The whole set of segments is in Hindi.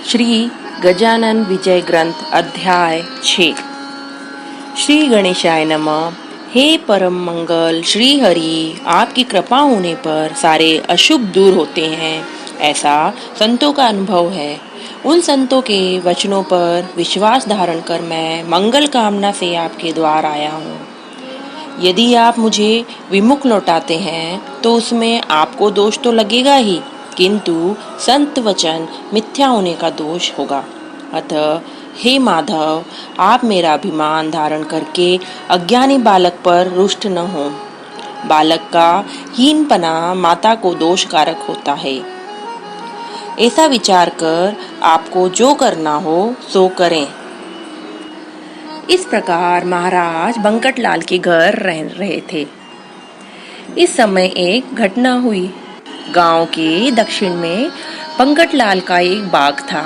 श्री गजानन विजय ग्रंथ अध्याय 6। श्री गणेशाय नमः। हे परम मंगल श्री हरि, आपकी कृपा होने पर सारे अशुभ दूर होते हैं, ऐसा संतों का अनुभव है। उन संतों के वचनों पर विश्वास धारण कर मैं मंगल कामना से आपके द्वार आया हूँ। यदि आप मुझे विमुख लौटाते हैं तो उसमें आपको दोष तो लगेगा ही, किंतु संत वचन मिथ्या होने का दोष होगा। अतः हे माधव, आप मेरा अभिमान धारण करके अज्ञानी बालक पर रुष्ट न हो। बालक का हीनपना माता को दोष कारक होता है। ऐसा विचार कर आपको जो करना हो सो करें। इस प्रकार महाराज बंकटलाल के घर रह रहे थे। इस समय एक घटना हुई। गांव के दक्षिण में बंकटलाल का एक बाग था।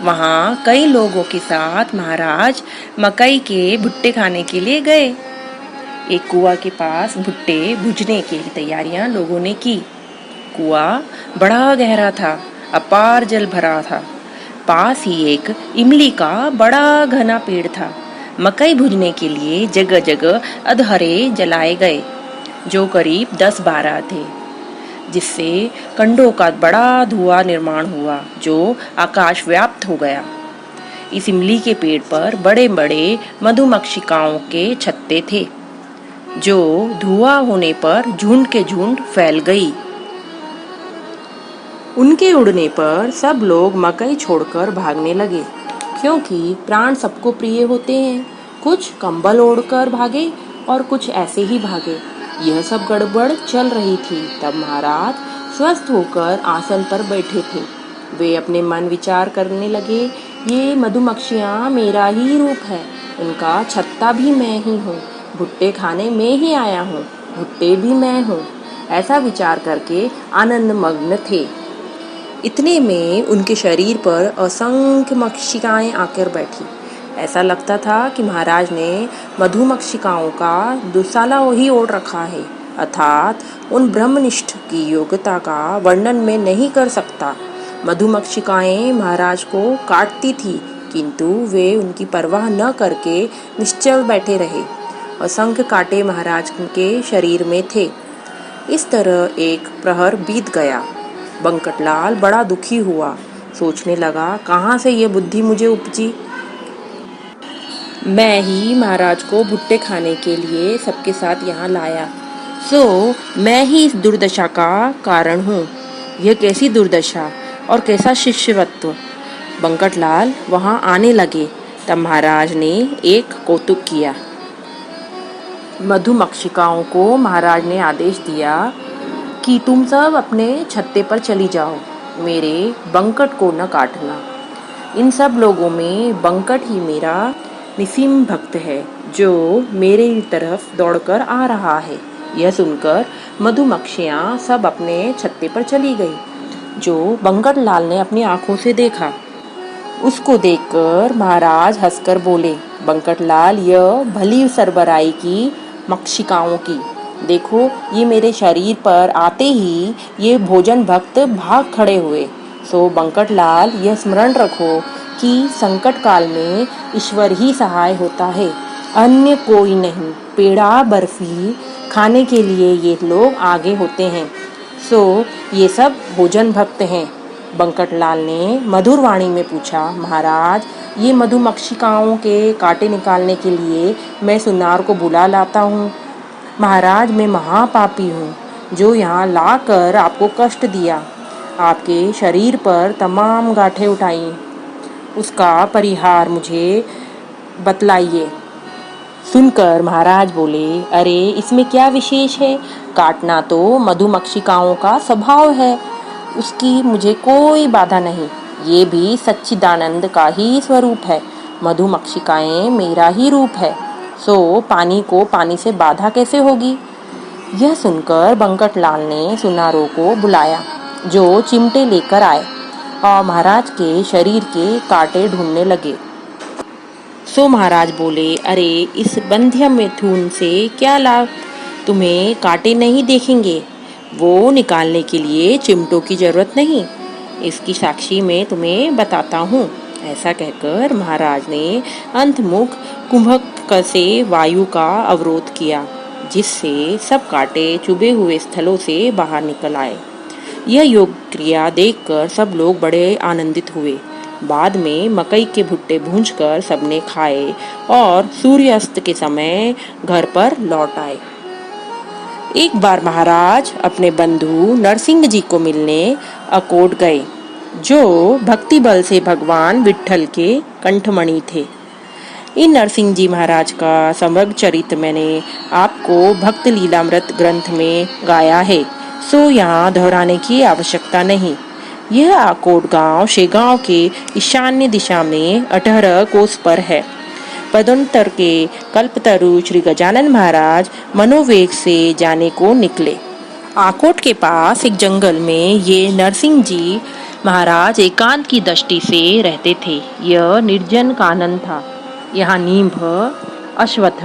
वहाँ कई लोगों के साथ महाराज मकई के भुट्टे खाने के लिए गए। एक कुआं के पास भुट्टे भुजने की तैयारियां लोगों ने की। कुआं बड़ा गहरा था, अपार जल भरा था। पास ही एक इमली का बड़ा घना पेड़ था। मकई भुजने के लिए जगह जगह अधहरे जलाए गए, जो करीब 10-12 थे, जिससे कंडों का बड़ा धुआं निर्माण हुआ, जो आकाश व्याप्त हो गया। इस इमली के पेड़ पर बड़े बड़े मधुमक्षिकाओं के छत्ते थे, जो धुआं होने पर झुंड के झुंड फैल गई। उनके उड़ने पर सब लोग मकई छोड़कर भागने लगे, क्योंकि प्राण सबको प्रिय होते हैं। कुछ कंबल ओढ़कर भागे और कुछ ऐसे ही भागे। यह सब गड़बड़ चल रही थी। तब महाराज स्वस्थ होकर आसन पर बैठे थे। वे अपने मन विचार करने लगे, ये मधुमक्खियाँ मेरा ही रूप है, उनका छत्ता भी मैं ही हूँ, भुट्टे खाने में ही आया हूँ, भुट्टे भी मैं हूँ। ऐसा विचार करके आनंद मग्न थे। इतने में उनके शरीर पर असंख्य मक्षिकाएं आकर बैठी। ऐसा लगता था कि महाराज ने मधुमक्षिकाओं का दुसाला ही ओढ़ रखा है, अर्थात उन ब्रह्मनिष्ठ की योग्यता का वर्णन में नहीं कर सकता। मधुमक्षिकाएं महाराज को काटती थी, किंतु वे उनकी परवाह न करके निश्चल बैठे रहे। असंख्य कांटे महाराज के शरीर में थे। इस तरह एक प्रहर बीत गया। बंकटलाल बड़ा दुखी हुआ। सोचने लगा, कहाँ से ये बुद्धि मुझे उपजी। मैं ही महाराज को भुट्टे खाने के लिए सबके साथ यहाँ लाया, सो मैं ही इस दुर्दशा का कारण हूँ। यह कैसी दुर्दशा और कैसा शिष्यवत्व। बंकटलाल वहाँ आने लगे। तब महाराज ने एक कौतुक किया। मधुमक्षिकाओं को महाराज ने आदेश दिया कि तुम सब अपने छत्ते पर चली जाओ, मेरे बंकट को न काटना। इन सब लोगों में बंकट ही मेरा निसीम भक्त है, जो मेरे तरफ दौड़कर आ रहा है। यह सुनकर मधुमक्खियाँ सब अपने छत्ते पर चली गई। जो बंकटलाल ने अपनी आंखों से देखा, उसको देखकर महाराज हंसकर बोले, बंकटलाल, यह भली सरबराई की मक्षिकाओं की देखो, ये मेरे शरीर पर आते ही ये भोजन भक्त भाग खड़े हुए। सो बंकटलाल, यह स्मरण रखो कि संकट काल में ईश्वर ही सहाय होता है, अन्य कोई नहीं। पेड़ा बर्फी खाने के लिए ये लोग आगे होते हैं, सो ये सब भोजन भक्त हैं। बंकटलाल ने मधुर वाणी में पूछा, महाराज, ये मधुमक्षिकाओं के कांटे निकालने के लिए मैं सुनार को बुला लाता हूँ। महाराज, मैं महापापी हूँ, जो यहाँ लाकर आपको कष्ट दिया, आपके शरीर पर तमाम गांठें उठाई। उसका परिहार मुझे बतलाइए। सुनकर महाराज बोले, अरे इसमें क्या विशेष है, काटना तो मधुमक्षिकाओं का स्वभाव है, उसकी मुझे कोई बाधा नहीं। ये भी सच्चिदानंद का ही स्वरूप है। मधुमक्षिकाएं मेरा ही रूप है, सो पानी को पानी से बाधा कैसे होगी। यह सुनकर बंकटलाल ने सुनारों को बुलाया, जो चिमटे लेकर आए और महाराज के शरीर के कांटे ढूंढने लगे। सो महाराज बोले, अरे इस बंध्य मिथुन से क्या लाभ, तुम्हें कांटे नहीं देखेंगे, वो निकालने के लिए चिमटों की जरूरत नहीं। इसकी साक्षी मैं तुम्हें बताता हूँ। ऐसा कहकर महाराज ने अंतमुख कुंभक से वायु का अवरोध किया, जिससे सब कांटे चुभे हुए स्थलों से बाहर निकल आए। यह योग क्रिया देखकर सब लोग बड़े आनंदित हुए। बाद में मकई के भुट्टे भूंजकर सबने खाए और सूर्यास्त के समय घर पर लौट आए। एक बार महाराज अपने बंधु नरसिंह जी को मिलने अकोट गए, जो भक्ति बल से भगवान विट्ठल के कंठमणि थे। इन नरसिंह जी महाराज का समग्र चरित्र मैंने आपको भक्त लीलामृत ग्रंथ में गाया है, सो यहाँ दोहराने की आवश्यकता नहीं। यह आकोट गांव शेगांव के ईशान्य दिशा में 18 कोस पर है। पदोत्तर के कल्पतरु श्री गजानन महाराज मनोवेग से जाने को निकले। आकोट के पास एक जंगल में ये नरसिंह जी महाराज एकांत की दृष्टि से रहते थे। यह निर्जन कानन था। यहाँ नींभ, अश्वत्थ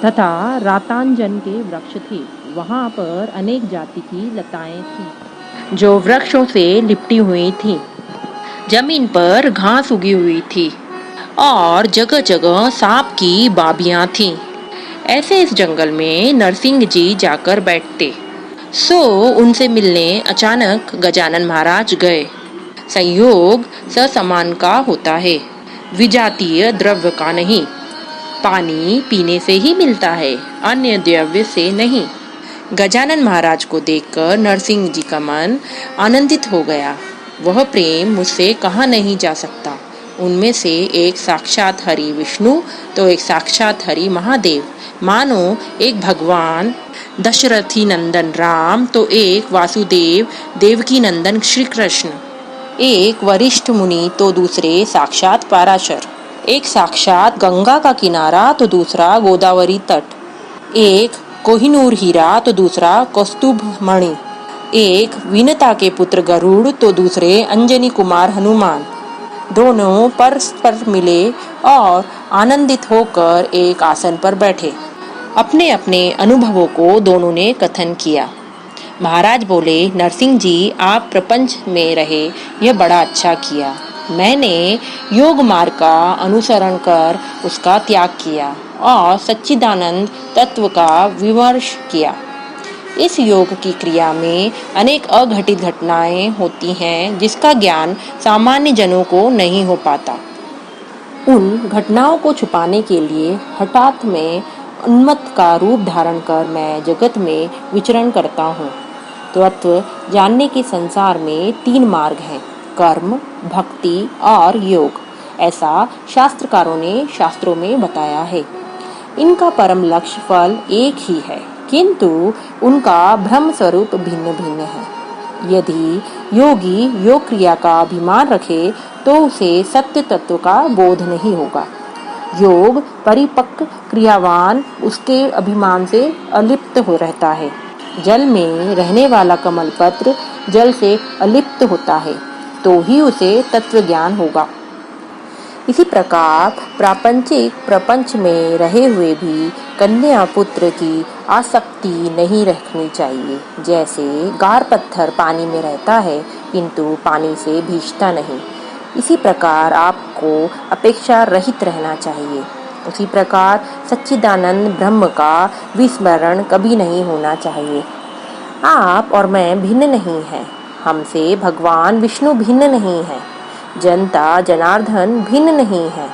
तथा रातांजन के वृक्ष थे। वहाँ पर अनेक जाति की लताएं थी, जो वृक्षों से लिपटी हुई थी। जमीन पर घास उगी हुई थी और जगह जगह सांप की बाबियां थीं। ऐसे इस जंगल में नरसिंह जी जाकर बैठते। सो उनसे मिलने अचानक गजानन महाराज गए। संयोग ससमान का होता है, विजातीय द्रव्य का नहीं। पानी पीने से ही मिलता है, अन्य द्रव्य से नहीं। गजानन महाराज को देखकर नरसिंह जी का मन आनंदित हो गया। वह प्रेम मुझसे कहा नहीं जा सकता। उनमें से एक साक्षात हरि विष्णु तो एक साक्षात हरि महादेव, मानो एक भगवान दशरथी नंदन राम तो एक वासुदेव देवकी नंदन श्री कृष्ण, एक वरिष्ठ मुनि तो दूसरे साक्षात पराशर, एक साक्षात गंगा का किनारा तो दूसरा गोदावरी तट, एक कोहिनूर हीरा तो दूसरा कौस्तुभ मणि, एक विनता के पुत्र गरुड़ तो दूसरे अंजनी कुमार हनुमान। दोनों परस्पर मिले और आनंदित होकर एक आसन पर बैठे। अपने अपने अनुभवों को दोनों ने कथन किया। महाराज बोले, नरसिंह जी, आप प्रपंच में रहे, यह बड़ा अच्छा किया। मैंने योग मार्ग का अनुसरण कर उसका त्याग किया और सच्चिदानंद तत्व का विमर्श किया। इस योग की क्रिया में अनेक अघटित घटनाएं होती हैं, जिसका ज्ञान सामान्य जनों को नहीं हो पाता। उन घटनाओं को छुपाने के लिए हठात में उन्मत्त का रूप धारण कर मैं जगत में विचरण करता हूँ। तत्व जानने के संसार में 3 मार्ग हैं, कर्म, भक्ति और योग। ऐसा शास्त्रकारों ने शास्त्रों में बताया है। इनका परम लक्ष्य फल एक ही है, किंतु उनका ब्रह्म स्वरूप भिन्न भिन्न है। यदि योगी योग क्रिया का अभिमान रखे तो उसे सत्य तत्व का बोध नहीं होगा। योग परिपक्व क्रियावान उसके अभिमान से अलिप्त हो रहता है। जल में रहने वाला कमल पत्र जल से अलिप्त होता है, तो ही उसे तत्व ज्ञान होगा। इसी प्रकार प्रापंचिक प्रपंच में रहे हुए भी कन्या पुत्र की आसक्ति नहीं रखनी चाहिए। जैसे गार पत्थर पानी में रहता है, किंतु पानी से भीगता नहीं। इसी प्रकार आपको अपेक्षा रहित रहना चाहिए। उसी प्रकार सच्चिदानंद ब्रह्म का विस्मरण कभी नहीं होना चाहिए। आप और मैं भिन्न नहीं हैं। हमसे भगवान विष्णु भिन्न नहीं है। जनता जनार्दन भिन्न नहीं है।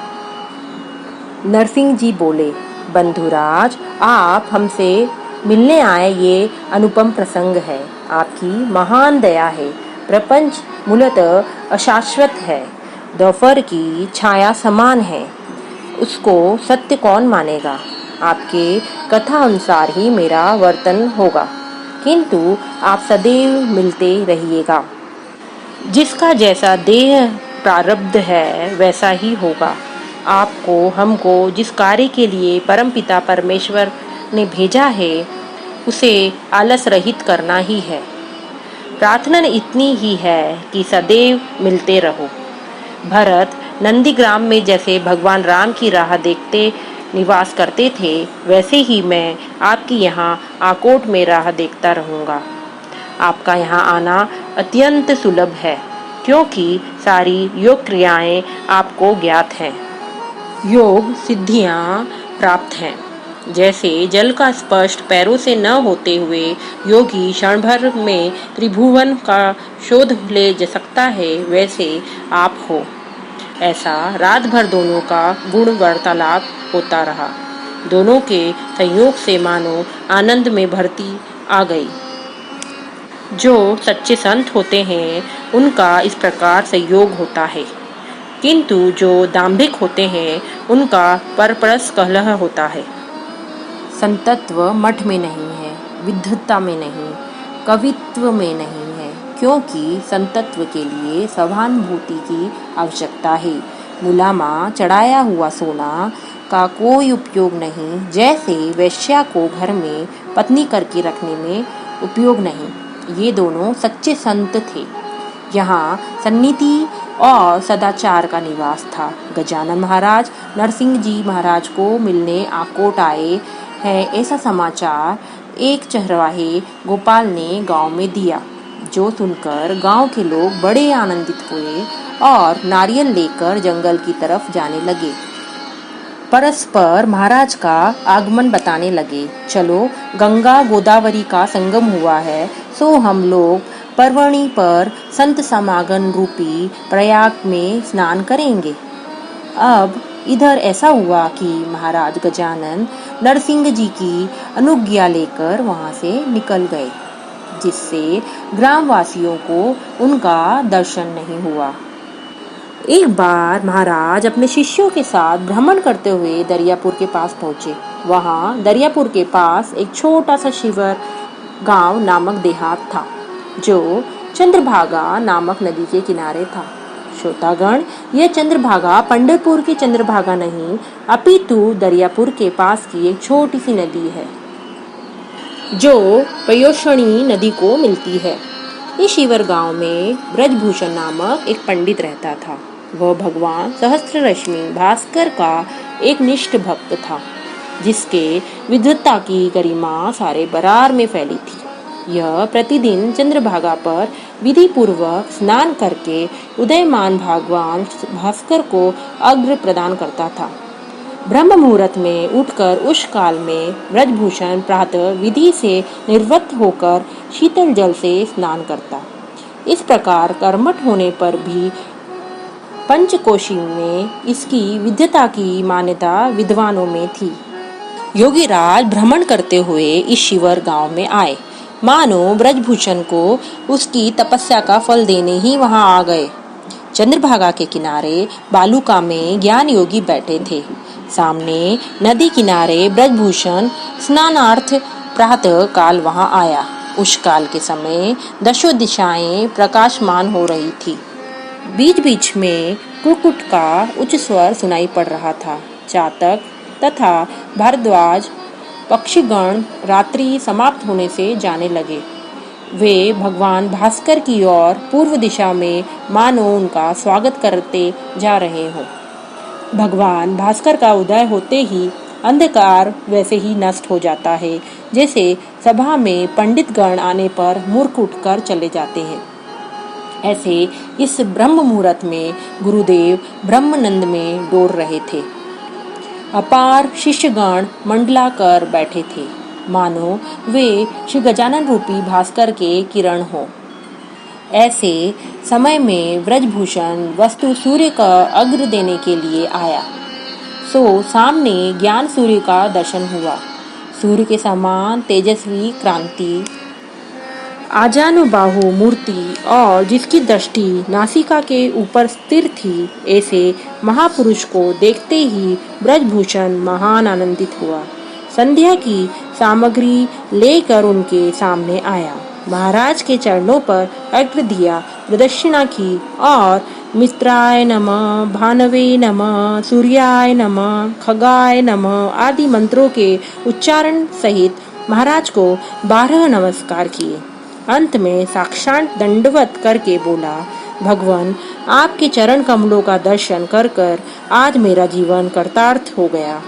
नरसिंह जी बोले, बंधुराज, आप हमसे मिलने आए, ये अनुपम प्रसंग है। आपकी महान दया है। प्रपंच मूलतः अशाश्वत है, दोपहर की छाया समान है। उसको सत्य कौन मानेगा? आपके कथा अनुसार ही मेरा वर्तन होगा, किंतु आप सदैव मिलते रहिएगा। जिसका जैसा देह प्रारब्ध है वैसा ही होगा। आपको हमको जिस कार्य के लिए परमपिता परमेश्वर ने भेजा है, उसे आलस रहित करना ही है। प्रार्थना इतनी ही है कि सदैव मिलते रहो। भरत नंदीग्राम में जैसे भगवान राम की राह देखते निवास करते थे, वैसे ही मैं आपकी यहाँ आकोट में राह देखता रहूँगा। आपका यहाँ आना अत्यंत सुलभ है। क्योंकि सारी योग क्रियाएं आपको ज्ञात हैं। योग सिद्धियां प्राप्त हैं। जैसे जल का स्पर्श पैरों से न होते हुए योगी क्षण भर में त्रिभुवन का शोध ले जा सकता है, वैसे आप हो। ऐसा रात भर दोनों का गुण वार्तालाप होता रहा। दोनों के संयोग से मानो आनंद में भरती आ गई। जो सच्चे संत होते हैं उनका इस प्रकार संयोग होता है, किंतु जो दाम्भिक होते हैं उनका परस्पर कलह होता है। संतत्व मठ में नहीं है, विद्वत्ता में नहीं, कवित्व में नहीं है, क्योंकि संतत्व के लिए सहानुभूति की आवश्यकता है। मुलामा चढ़ाया हुआ सोना का कोई उपयोग नहीं, जैसे वेश्या को घर में पत्नी करके रखने में उपयोग नहीं। ये दोनों सच्चे संत थे। यहाँ सन्निधि और सदाचार का निवास था। गजानन महाराज नरसिंह जी महाराज को मिलने आकोट आए हैं, ऐसा समाचार एक चरवाहे गोपाल ने गांव में दिया, जो सुनकर गांव के लोग बड़े आनंदित हुए और नारियल लेकर जंगल की तरफ जाने लगे। परस्पर महाराज का आगमन बताने लगे। चलो, गंगा गोदावरी का संगम हुआ है, सो हम लोग पर्वणी पर संत समागम रूपी प्रयाग में स्नान करेंगे। अब इधर ऐसा हुआ कि महाराज गजानन नरसिंह जी की अनुज्ञा लेकर वहां से निकल गए, जिससे ग्रामवासियों को उनका दर्शन नहीं हुआ। एक बार महाराज अपने शिष्यों के साथ भ्रमण करते हुए दरियापुर के पास पहुंचे। वहां दरियापुर के पास एक छोटा सा शिवर गांव नामक देहात था, जो चंद्रभागा नामक नदी के किनारे था। श्रोतागण, यह चंद्रभागा पंढरपुर की चंद्रभागा नहीं, अपितु दरियापुर के पास की एक छोटी सी नदी है, जो पयोषणी नदी को मिलती है। इस शिवर गांव में ब्रजभूषण नामक एक पंडित रहता था। वह भगवान सहस्त्ररश्मि भास्कर का एक निष्ठ भक्त था, जिसके विद्वत्ता की गरिमा सारे बरार में फैली थी। यह प्रतिदिन चंद्रभागा पर विधि पूर्वक स्नान करके उदयमान भगवान भास्कर को अर्घ्य प्रदान करता था। ब्रह्म मुहूर्त में उठकर उस काल में ब्रजभूषण प्रातः विधि से निवृत्त होकर शीतल जल से स्नान करता। इस प्रकार कर्मठ होने पर भी पंचकोशी में इसकी विद्वता की मान्यता विद्वानों में थी। योगीराज भ्रमण करते हुए इस शिवर गांव में आए, मानो ब्रजभूषण को उसकी तपस्या का फल देने ही वहां आ गए। चंद्रभागा के किनारे बालुका में ज्ञान योगी बैठे थे। सामने नदी किनारे ब्रजभूषण स्नानार्थ प्रातः काल वहां आया। उस काल के समय दशों दिशाएं प्रकाशमान हो रही थी। बीच बीच में कुक्कुट का उच्च स्वर सुनाई पड़ रहा था। चातक तथा भारद्वाज पक्षीगण रात्रि समाप्त होने से जाने लगे। वे भगवान भास्कर की ओर पूर्व दिशा में मानो उनका स्वागत करते जा रहे हों। भगवान भास्कर का उदय होते ही अंधकार वैसे ही नष्ट हो जाता है, जैसे सभा में पंडित गण आने पर मूर्ख उठकर चले जाते हैं। ऐसे इस ब्रह्म मुहूर्त में गुरुदेव ब्रह्मानंद में डोल रहे थे। अपार शिष्यगण मंडलाकर बैठे थे, मानो वे श्री गजानन रूपी भास्कर के किरण हो। ऐसे समय में ब्रजभूषण वस्तु सूर्य का अर्घ्य देने के लिए आया, सो सामने ज्ञान सूर्य का दर्शन हुआ। सूर्य के समान तेजस्वी क्रांति, आजानुबाहु मूर्ति और जिसकी दृष्टि नासिका के ऊपर स्थिर थी, ऐसे महापुरुष को देखते ही ब्रजभूषण महान आनंदित हुआ। संध्या की सामग्री लेकर उनके सामने आया। महाराज के चरणों पर अर्घ्य दिया, प्रदक्षिणा की और मित्राय नमः, भानवे नमः, सूर्याय नमः, खगाय नमः आदि मंत्रों के उच्चारण सहित महाराज को 12 नमस्कार किए। अंत में साक्षात दंडवत करके बोला, भगवान, आपके चरण कमलों का दर्शन कर आज मेरा जीवन कृतार्थ हो गया।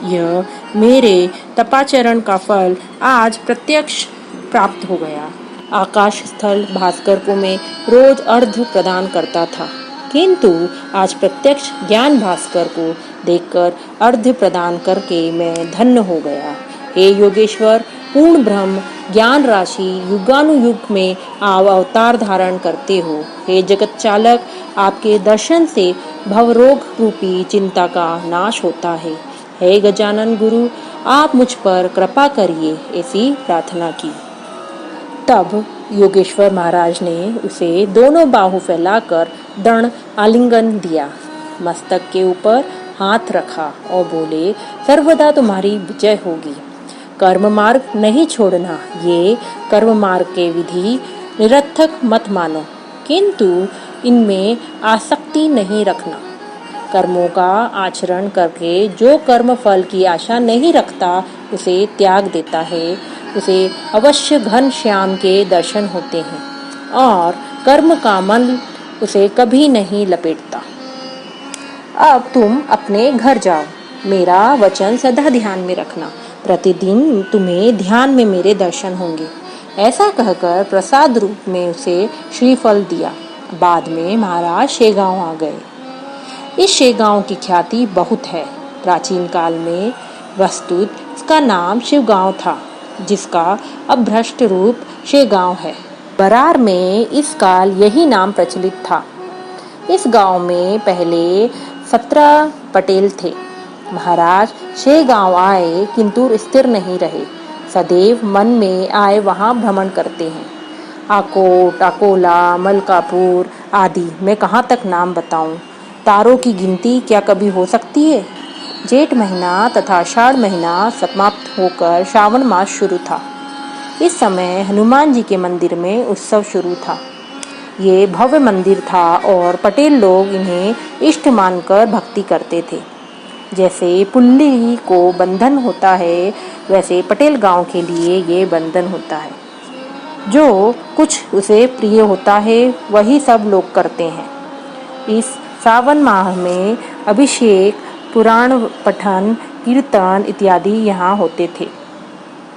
यह मेरे तपाचरण का फल आज प्रत्यक्ष प्राप्त हो गया। आकाश स्थल भास्कर को मैं रोज अर्घ्य प्रदान करता था, किंतु आज प्रत्यक्ष ज्ञान भास्कर को देखकर अर्घ्य प्रदान करके मैं धन्य हो गया। हे योगेश्वर, पूर्ण ब्रह्म ज्ञान राशि युगानुयुग में आप अवतार धारण करते हो। हे जगत चालक, आपके दर्शन से भवरोग रूपी चिंता का नाश होता है। हे गजानन गुरु, आप मुझ पर कृपा करिए, ऐसी प्रार्थना की। तब योगेश्वर महाराज ने उसे दोनों बाहु फैलाकर दृढ़ आलिंगन दिया, मस्तक के ऊपर हाथ रखा और बोले, सर्वदा तुम्हारी विजय होगी। कर्म मार्ग नहीं छोड़ना। ये कर्म मार्ग के विधि निरर्थक मत मानो, किंतु इनमें आसक्ति नहीं रखना। कर्मों का आचरण करके जो कर्म फल की आशा नहीं रखता, उसे त्याग देता है, उसे अवश्य घन श्याम के दर्शन होते हैं और कर्म का मन उसे कभी नहीं लपेटता। अब तुम अपने घर जाओ, मेरा वचन सदा ध्यान में रखना। प्रतिदिन तुम्हें ध्यान में मेरे दर्शन होंगे। ऐसा कहकर प्रसाद रूप में उसे श्रीफल दिया। बाद में महाराज शेगांव आ गए। इस शेगांव की ख्याति बहुत है। प्राचीन काल में वस्तुत इसका नाम शिवगांव था, जिसका अब भ्रष्ट रूप शेगांव है। बरार में इस काल यही नाम प्रचलित था। इस गांव में पहले 17 पटेल थे। महाराज शेगांव आए, किंतु स्थिर नहीं रहे। सदैव मन में आए वहां भ्रमण करते हैं। आकोट, अकोला, मलकापुर आदि मैं कहाँ तक नाम बताऊं। तारों की गिनती क्या कभी हो सकती है। जेठ महीना तथा आषाढ़ महीना समाप्त होकर श्रावण मास शुरू था। इस समय हनुमान जी के मंदिर में उत्सव शुरू था। ये भव्य मंदिर था और पटेल लोग इन्हें इष्ट मानकर भक्ति करते थे। जैसे पुल्ली को बंधन होता है, वैसे पटेल गांव के लिए ये बंधन होता है। जो कुछ उसे प्रिय होता है वही सब लोग करते हैं। इस सावन माह में अभिषेक, पुराण पठन, कीर्तन इत्यादि यहाँ होते थे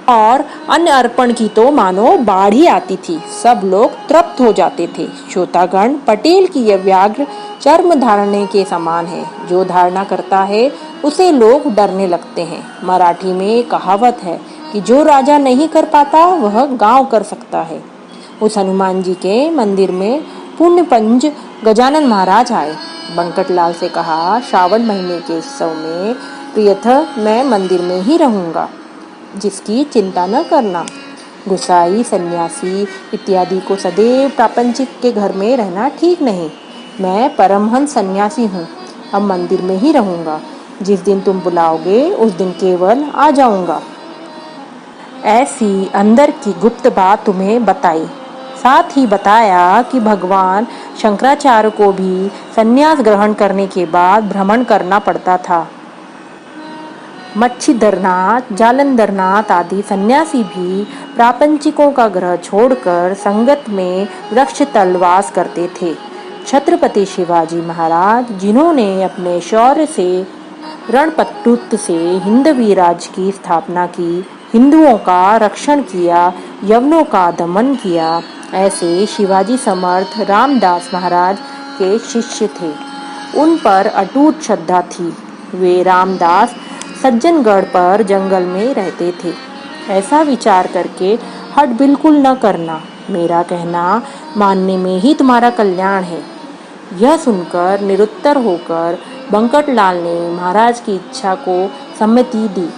और अन्न अर्पण की तो मानो बाढ़ ही आती थी। सब लोग तृप्त हो जाते थे। श्रोतागण पटेल की यह व्याघ्र चर्म धारणे के समान है। जो धारणा करता है उसे लोग डरने लगते हैं। मराठी में कहावत है कि जो राजा नहीं कर पाता वह गांव कर सकता है। उस हनुमान जी के मंदिर में पुण्य पंज गजानन महाराज आए। बंकटलाल से कहा, श्रावण महीने के उत्सव में प्रियथ मैं मंदिर में ही रहूंगा, जिसकी चिंता न करना। गुसाई, सन्यासी इत्यादि को सदैव प्रापंचिक के घर में रहना ठीक नहीं। मैं परमहंस सन्यासी हूँ, अब मंदिर में ही रहूंगा। जिस दिन तुम बुलाओगे उस दिन केवल आ जाऊंगा। ऐसी अंदर की गुप्त बात तुम्हें बताई। साथ ही बताया कि भगवान शंकराचार्य को भी संन्यास ग्रहण करने के बाद भ्रमण करना पड़ता था। मच्छीधरनाथ, जालंधरनाथ आदि सन्यासी भी प्रापंचिकों का ग्रह छोड़कर संगत में वृक्ष तलवास करते थे। छत्रपति शिवाजी महाराज, जिन्होंने अपने शौर्य से रणपटुत्व से हिंदवी राज्य की स्थापना की, हिंदुओं का रक्षण किया, यवनों का दमन किया, ऐसे शिवाजी समर्थ रामदास महाराज के शिष्य थे। उन पर अटूट श्रद्धा थी। वे रामदास सज्जनगढ़ पर जंगल में रहते थे। ऐसा विचार करके हट बिल्कुल न करना। मेरा कहना मानने में ही तुम्हारा कल्याण है। यह सुनकर निरुत्तर होकर बंकटलाल ने महाराज की इच्छा को सम्मति दी।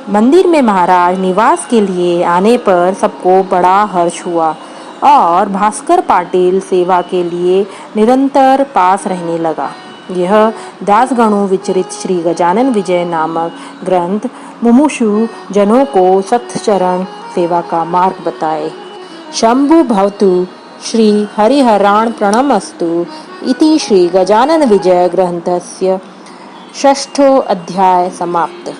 मंदिर में महाराज निवास के लिए आने पर सबको बड़ा हर्ष हुआ और भास्कर पाटिल सेवा के लिए निरंतर पास रहने लगा। यह दासगणों विचरित श्री गजानन विजय नामक ग्रंथ मुमुक्षु जनों को सत्चरण सेवा का मार्ग बताए। शंभु भवतु श्री हरिहराण प्रणमस्तु इति श्री गजानन विजय ग्रंथस्य 6ठो अध्याय समाप्त।